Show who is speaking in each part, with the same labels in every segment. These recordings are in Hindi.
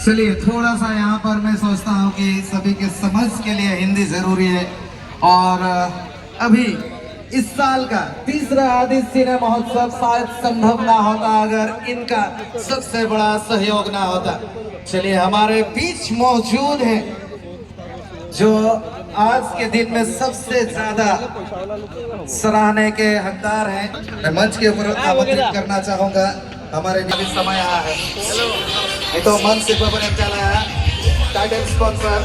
Speaker 1: चलिए थोड़ा सा यहाँ पर मैं सोचता हूँ कि सभी के समझ के लिए हिंदी जरूरी है। और अभी इस साल का तीसरा आदि सिने महोत्सव शायद संभव ना होता अगर इनका सबसे बड़ा सहयोग ना होता। चलिए हमारे बीच मौजूद हैं जो आज के दिन में सबसे ज्यादा सराहने के हकदार हैं। मैं मंच के ऊपर आमंत्रित करना चाहूंगा। हमारे लिए समय आया है, नहीं तो मंच से ऊपर चला है टाइटल स्पॉन्सर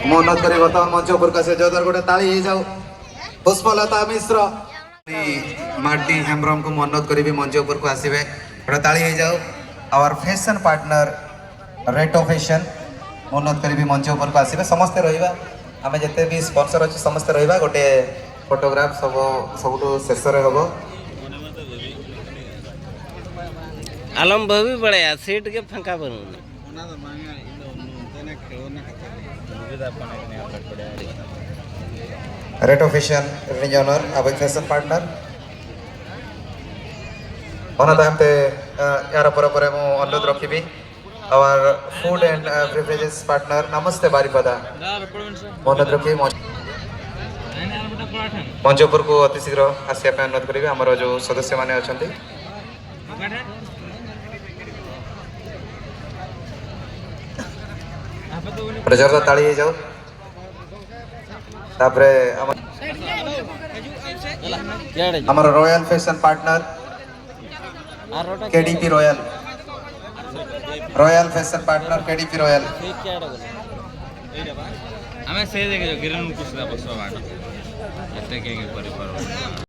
Speaker 1: मनोज करे वर्तमान मंच ऊपर का से जोरदार गोटे ताली हे जाऊ। पुष्पलता मिश्र मार्टी हेम्ब्रम को मनोज करी मंच ऊपर को आसीबे गोटे ताली हे जाऊ। आवर फैशन पार्टनर रेटो फैशन मनोज करी मंच ऊपर को आसीबे। समस्त रहिबा आमे जते भी स्पॉन्सर अछि समस्त रहिबा। गोटे फोटोग्राफ सब सबटो शेष रे हबो।
Speaker 2: आलम भाभी बड़े सीट के फंका बनू
Speaker 1: रेटो फैशन रिजनर अब फैशन पार्टनर ओना दामते यार पर मु अनुरोध रखिबी। Our food and beverages partner नमस्ते बारीपदा अनुरोध रखी मंच ऊपर को अति शीघ्र आसिया अनुरोध करेंगे। आमर जो सदस्य माने अछंती जोरदार ताली हे जाओ। तापरे हमर royal fashion partner KDP royal fashion partner KDP royal
Speaker 2: हमें से देखे जो गिरन कुछ ना बसवा बाटा एते के परिवार